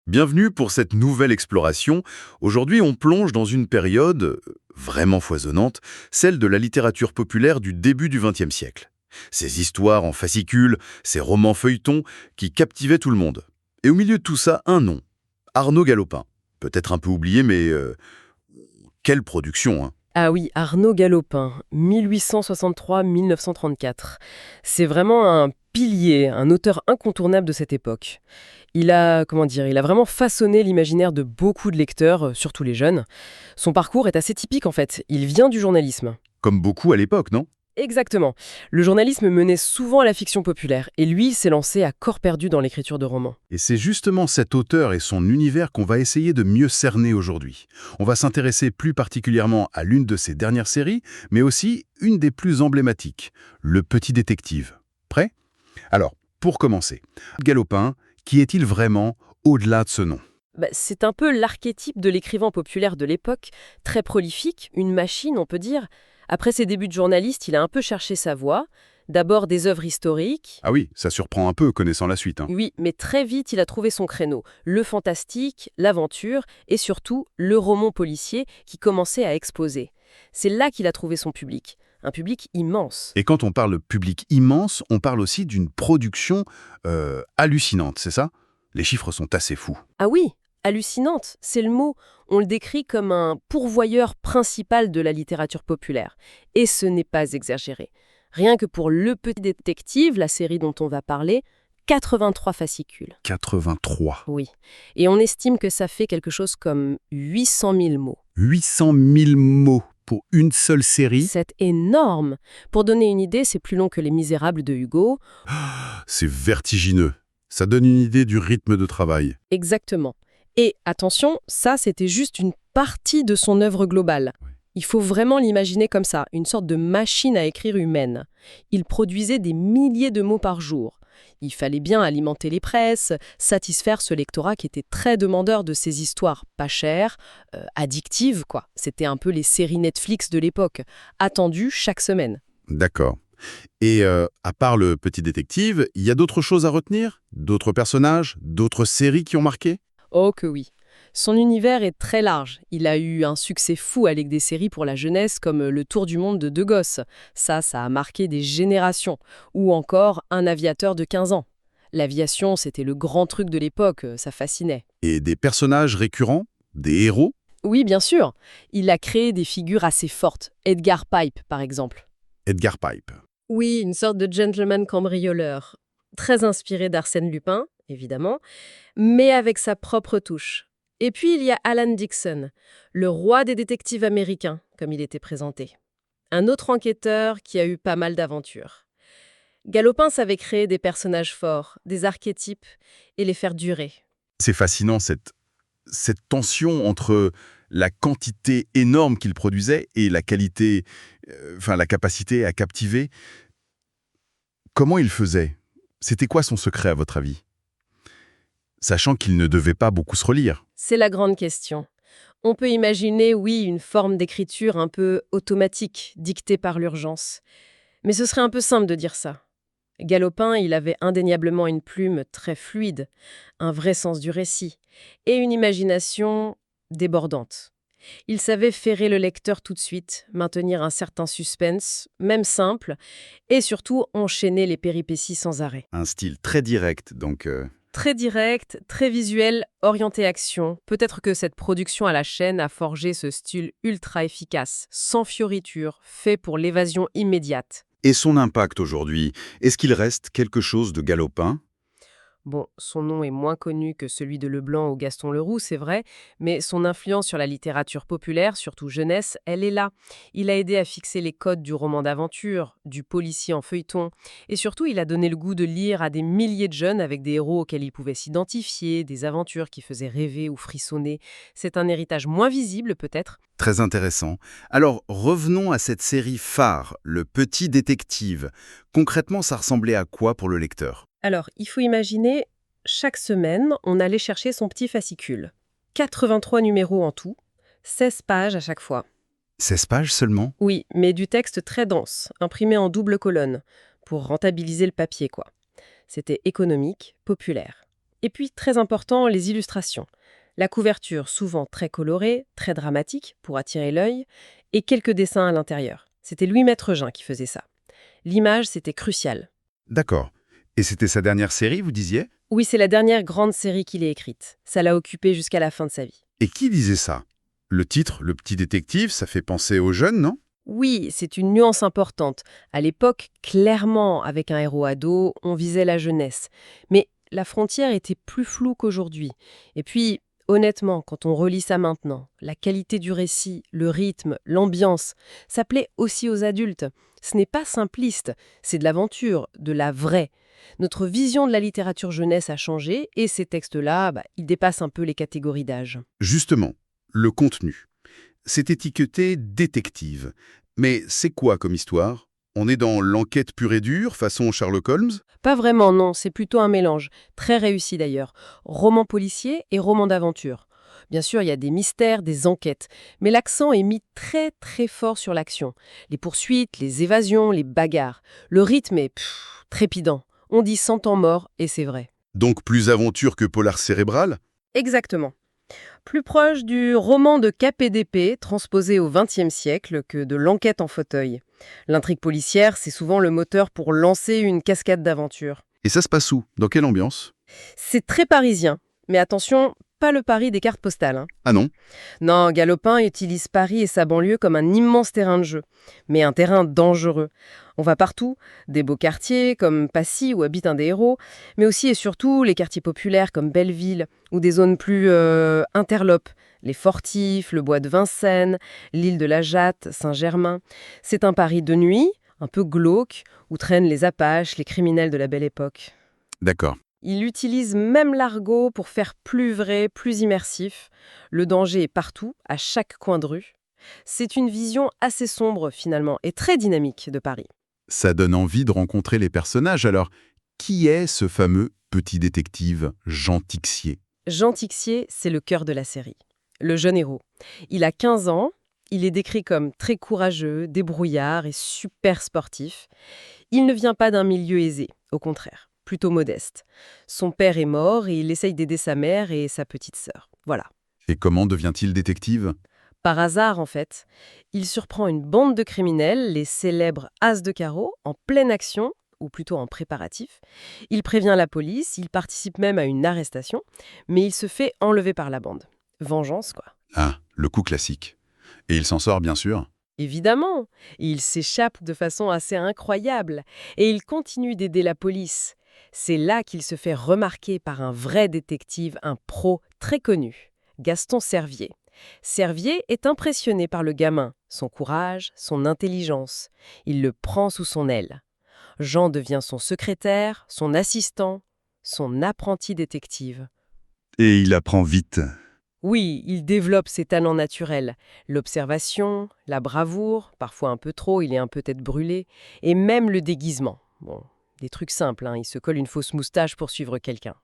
Bienvenue pour cette nouvelle exploration. Aujourd'hui, on plonge dans une période vraiment foisonnante, celle de la littérature populaire du début du XXe siècle. Ces histoires en fascicules, ces romans feuilletons qui captivaient tout le monde. Et au milieu de tout ça, un nom, Arnaud Galopin. Peut-être un peu oublié, mais quelle production, hein. Ah oui, Arnaud Galopin, 1863-1934. C'est vraiment un pilier, un auteur incontournable de cette époque. Il a vraiment façonné l'imaginaire de beaucoup de lecteurs, surtout les jeunes. Son parcours est assez typique en fait, il vient du journalisme. Comme beaucoup à l'époque, non? Exactement. Le journalisme menait souvent à la fiction populaire, et lui s'est lancé à corps perdu dans l'écriture de romans. Et c'est justement cet auteur et son univers qu'on va essayer de mieux cerner aujourd'hui. On va s'intéresser plus particulièrement à l'une de ses dernières séries, mais aussi une des plus emblématiques, Le Petit Détective. Prêt? Alors, pour commencer, Galopin, qui est-il vraiment au-delà de ce nom? C'est un peu l'archétype de l'écrivain populaire de l'époque, très prolifique, une machine on peut dire. Après ses débuts de journaliste, il a un peu cherché sa voie. D'abord des œuvres historiques. Ah oui, ça surprend un peu connaissant la suite, hein. Oui, mais très vite il a trouvé son créneau. Le fantastique, l'aventure et surtout le roman policier qui commençait à exploser. C'est là qu'il a trouvé son public. Un public immense. Et quand on parle de public immense, on parle aussi d'une production hallucinante, c'est ça? Les chiffres sont assez fous. Ah oui, hallucinante, c'est le mot. On le décrit comme un pourvoyeur principal de la littérature populaire. Et ce n'est pas exagéré. Rien que pour Le Petit Détective, la série dont on va parler, 83 fascicules. 83. Oui. Et on estime que ça fait quelque chose comme 800 000 mots. 800 000 mots pour une seule série. C'est énorme. Pour donner une idée, c'est plus long que Les Misérables de Hugo. C'est vertigineux. Ça donne une idée du rythme de travail. Exactement. Et attention, ça c'était juste une partie de son œuvre globale. Oui. Il faut vraiment l'imaginer comme ça, une sorte de machine à écrire humaine. Il produisait des milliers de mots par jour. Il fallait bien alimenter les presses, satisfaire ce lectorat qui était très demandeur de ces histoires pas chères, addictives quoi. C'était un peu les séries Netflix de l'époque, attendues chaque semaine. D'accord. Et à part Le Petit Détective, il y a d'autres choses à retenir? D'autres personnages? D'autres séries qui ont marqué? Oh que oui. Son univers est très large. Il a eu un succès fou avec des séries pour la jeunesse comme Le Tour du monde de Deux Gosses. Ça a marqué des générations. Ou encore Un aviateur de 15 ans. L'aviation, c'était le grand truc de l'époque, ça fascinait. Et des personnages récurrents? Des héros? Oui, bien sûr. Il a créé des figures assez fortes. Edgar Pipe, par exemple. Edgar Pipe. Oui, une sorte de gentleman cambrioleur. Très inspiré d'Arsène Lupin, évidemment, mais avec sa propre touche. Et puis il y a Alan Dixon, le roi des détectives américains, comme il était présenté. Un autre enquêteur qui a eu pas mal d'aventures. Galopin savait créer des personnages forts, des archétypes, et les faire durer. C'est fascinant cette tension entre la quantité énorme qu'il produisait et la qualité, la capacité à captiver. Comment il faisait? C'était quoi son secret à votre avis? Sachant qu'il ne devait pas beaucoup se relire. C'est la grande question. On peut imaginer, oui, une forme d'écriture un peu automatique, dictée par l'urgence. Mais ce serait un peu simple de dire ça. Galopin, il avait indéniablement une plume très fluide, un vrai sens du récit, et une imagination débordante. Il savait ferrer le lecteur tout de suite, maintenir un certain suspense, même simple, et surtout enchaîner les péripéties sans arrêt. Un style très direct, donc... Très direct, très visuel, orienté action. Peut-être que cette production à la chaîne a forgé ce style ultra efficace, sans fioritures, fait pour l'évasion immédiate. Et son impact aujourd'hui, est-ce qu'il reste quelque chose de Galopin? Bon, son nom est moins connu que celui de Leblanc ou Gaston Leroux, c'est vrai, mais son influence sur la littérature populaire, surtout jeunesse, elle est là. Il a aidé à fixer les codes du roman d'aventure, du policier en feuilleton, et surtout il a donné le goût de lire à des milliers de jeunes avec des héros auxquels ils pouvaient s'identifier, des aventures qui faisaient rêver ou frissonner. C'est un héritage moins visible peut-être. Très intéressant. Alors, revenons à cette série phare, Le Petit Détective. Concrètement, ça ressemblait à quoi pour le lecteur? Alors, il faut imaginer, chaque semaine, on allait chercher son petit fascicule. 83 numéros en tout, 16 pages à chaque fois. 16 pages seulement? Oui, mais du texte très dense, imprimé en double colonne, pour rentabiliser le papier, quoi. C'était économique, populaire. Et puis, très important, les illustrations. La couverture, souvent très colorée, très dramatique pour attirer l'œil, et quelques dessins à l'intérieur. C'était Louis Maîtregin qui faisait ça. L'image, c'était crucial. D'accord. Et c'était sa dernière série, vous disiez? Oui, c'est la dernière grande série qu'il ait écrite. Ça l'a occupé jusqu'à la fin de sa vie. Et qui disait ça? Le titre, Le Petit Détective, ça fait penser aux jeunes, non? Oui, c'est une nuance importante. À l'époque, clairement, avec un héros ado, on visait la jeunesse. Mais la frontière était plus floue qu'aujourd'hui. Et puis, honnêtement, quand on relit ça maintenant, la qualité du récit, le rythme, l'ambiance, ça plaît aussi aux adultes. Ce n'est pas simpliste, c'est de l'aventure, de la vraie. Notre vision de la littérature jeunesse a changé et ces textes-là, ils dépassent un peu les catégories d'âge. Justement, le contenu. C'est étiqueté détective. Mais c'est quoi comme histoire? On est dans l'enquête pure et dure, façon Sherlock Holmes? Pas vraiment, non, c'est plutôt un mélange, très réussi d'ailleurs. Roman policier et roman d'aventure. Bien sûr, il y a des mystères, des enquêtes, mais l'accent est mis très très fort sur l'action. Les poursuites, les évasions, les bagarres. Le rythme est trépidant. On dit 100 ans mort, et c'est vrai. Donc plus aventure que polar cérébral? Exactement. Plus proche du roman de KPDP transposé au XXe siècle que de l'enquête en fauteuil. L'intrigue policière, c'est souvent le moteur pour lancer une cascade d'aventures. Et ça se passe où? Dans quelle ambiance? C'est très parisien, mais attention, pas le Paris des cartes postales, hein. Ah non? Non, Galopin utilise Paris et sa banlieue comme un immense terrain de jeu, mais un terrain dangereux. On va partout, des beaux quartiers comme Passy où habite un des héros, mais aussi et surtout les quartiers populaires comme Belleville ou des zones plus interlopes, les Fortifs, le bois de Vincennes, l'île de la Jatte, Saint-Germain. C'est un Paris de nuit, un peu glauque, où traînent les apaches, les criminels de la Belle Époque. D'accord. Il utilise même l'argot pour faire plus vrai, plus immersif. Le danger est partout, à chaque coin de rue. C'est une vision assez sombre finalement et très dynamique de Paris. Ça donne envie de rencontrer les personnages. Alors, qui est ce fameux petit détective Jean Tixier? Jean Tixier, c'est le cœur de la série. Le jeune héros. Il a 15 ans, il est décrit comme très courageux, débrouillard et super sportif. Il ne vient pas d'un milieu aisé, au contraire, plutôt modeste. Son père est mort et il essaye d'aider sa mère et sa petite sœur. Voilà. Et comment devient-il détective? Par hasard, en fait, il surprend une bande de criminels, les célèbres As de carreau, en pleine action, ou plutôt en préparatif. Il prévient la police, il participe même à une arrestation, mais il se fait enlever par la bande. Vengeance, quoi. Ah, le coup classique. Et il s'en sort, bien sûr. Évidemment, il s'échappe de façon assez incroyable, et il continue d'aider la police. C'est là qu'il se fait remarquer par un vrai détective, un pro très connu, Gaston Servier. Servier est impressionné par le gamin, son courage, son intelligence. Il le prend sous son aile. Jean devient son secrétaire, son assistant, son apprenti détective. Et il apprend vite. Oui, il développe ses talents naturels. L'observation, la bravoure, parfois un peu trop, il est un peu tête brûlée, et même le déguisement. Bon, des trucs simples, hein, il se colle une fausse moustache pour suivre quelqu'un.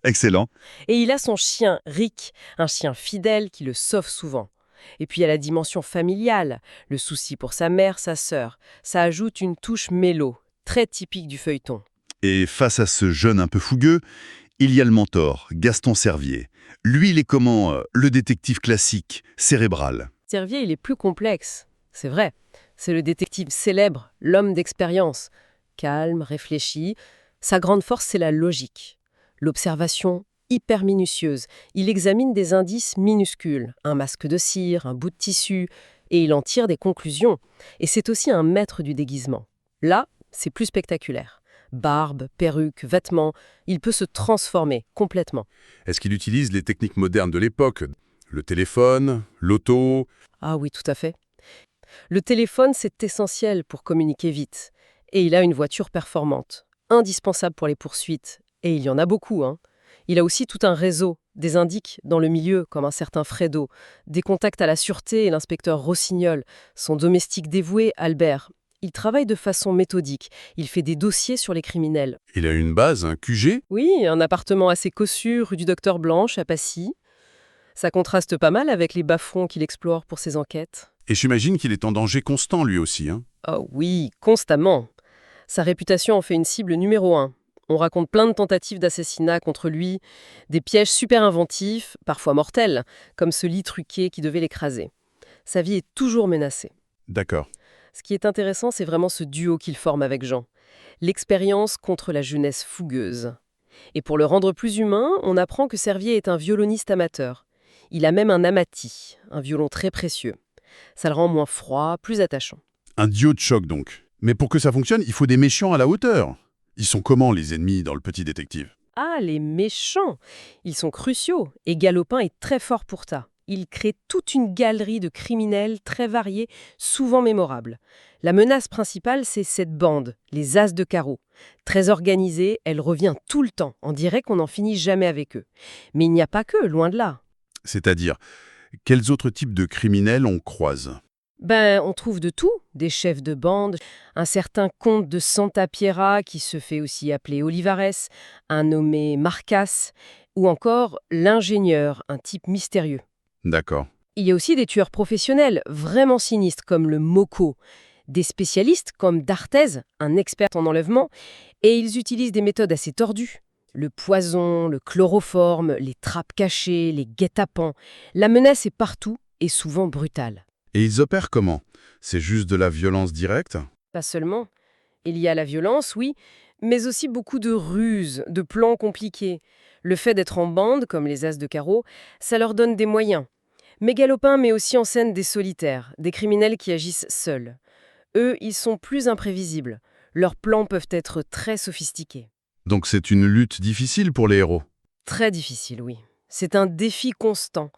Excellent. Et il a son chien, Rick, un chien fidèle qui le sauve souvent. Et puis il y a la dimension familiale, le souci pour sa mère, sa sœur. Ça ajoute une touche mélo, très typique du feuilleton. Et face à ce jeune un peu fougueux, il y a le mentor, Gaston Servier. Lui, il est comment le détective classique, cérébral? Servier, il est plus complexe. C'est vrai. C'est le détective célèbre, l'homme d'expérience. Calme, réfléchi. Sa grande force, c'est la logique. L'observation hyper minutieuse. Il examine des indices minuscules, un masque de cire, un bout de tissu, et il en tire des conclusions. Et c'est aussi un maître du déguisement. Là, c'est plus spectaculaire. Barbe, perruque, vêtements, il peut se transformer complètement. Est-ce qu'il utilise les techniques modernes de l'époque? Le téléphone, l'auto? Ah oui, tout à fait. Le téléphone, c'est essentiel pour communiquer vite. Et il a une voiture performante, indispensable pour les poursuites. Et il y en a beaucoup, hein. Il a aussi tout un réseau, des indiques dans le milieu, comme un certain Fredo, des contacts à la sûreté et l'inspecteur Rossignol, son domestique dévoué, Albert. Il travaille de façon méthodique. Il fait des dossiers sur les criminels. Il a une base, un QG? Oui, un appartement assez cossu, rue du Docteur Blanche, à Passy. Ça contraste pas mal avec les bas-fonds qu'il explore pour ses enquêtes. Et j'imagine qu'il est en danger constant, lui aussi, hein? Oh oui, constamment. Sa réputation en fait une cible numéro 1. On raconte plein de tentatives d'assassinat contre lui, des pièges super inventifs, parfois mortels, comme ce lit truqué qui devait l'écraser. Sa vie est toujours menacée. D'accord. Ce qui est intéressant, c'est vraiment ce duo qu'il forme avec Jean. L'expérience contre la jeunesse fougueuse. Et pour le rendre plus humain, on apprend que Servier est un violoniste amateur. Il a même un amati, un violon très précieux. Ça le rend moins froid, plus attachant. Un duo de choc, donc. Mais pour que ça fonctionne, il faut des méchants à la hauteur. Ils sont comment, les ennemis, dans Le Petit Détective? Ah, les méchants! Ils sont cruciaux, et Galopin est très fort pour ça. Il crée toute une galerie de criminels très variés, souvent mémorables. La menace principale, c'est cette bande, les As de carreau. Très organisée, elle revient tout le temps. On dirait qu'on n'en finit jamais avec eux. Mais il n'y a pas que, loin de là. C'est-à-dire, quels autres types de criminels on croise? On trouve de tout, des chefs de bande, un certain comte de Santa Piera qui se fait aussi appeler Olivares, un nommé Marcas, ou encore l'ingénieur, un type mystérieux. D'accord. Il y a aussi des tueurs professionnels, vraiment sinistres, comme le Moco, des spécialistes comme D'Arthez, un expert en enlèvement, et ils utilisent des méthodes assez tordues. Le poison, le chloroforme, les trappes cachées, les guet-apens. La menace est partout et souvent brutale. Et ils opèrent comment? C'est juste de la violence directe? Pas seulement. Il y a la violence, oui, mais aussi beaucoup de ruses, de plans compliqués. Le fait d'être en bande, comme les As de carreau, ça leur donne des moyens. Mais Galopin met aussi en scène des solitaires, des criminels qui agissent seuls. Eux, ils sont plus imprévisibles. Leurs plans peuvent être très sophistiqués. Donc c'est une lutte difficile pour les héros. Très difficile, oui. C'est un défi constant.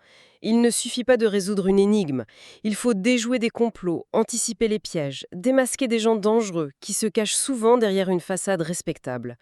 Il ne suffit pas de résoudre une énigme. Il faut déjouer des complots, anticiper les pièges, démasquer des gens dangereux qui se cachent souvent derrière une façade respectable.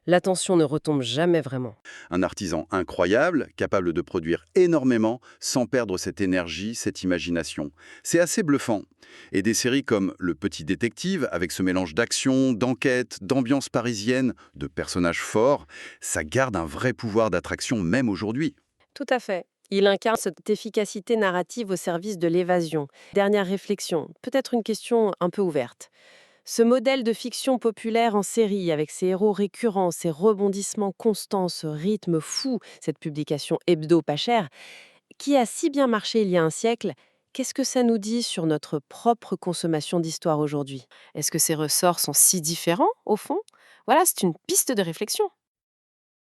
L'attention ne retombe jamais vraiment. Un artisan incroyable, capable de produire énormément sans perdre cette énergie, cette imagination. C'est assez bluffant. Et des séries comme Le Petit Détective, avec ce mélange d'action, d'enquête, d'ambiance parisienne, de personnages forts, ça garde un vrai pouvoir d'attraction même aujourd'hui. Tout à fait. Il incarne cette efficacité narrative au service de l'évasion. Dernière réflexion, peut-être une question un peu ouverte. Ce modèle de fiction populaire en série, avec ses héros récurrents, ses rebondissements constants, ce rythme fou, cette publication hebdo pas chère, qui a si bien marché il y a un siècle, qu'est-ce que ça nous dit sur notre propre consommation d'histoire aujourd'hui? Est-ce que ces ressorts sont si différents, au fond? Voilà, c'est une piste de réflexion.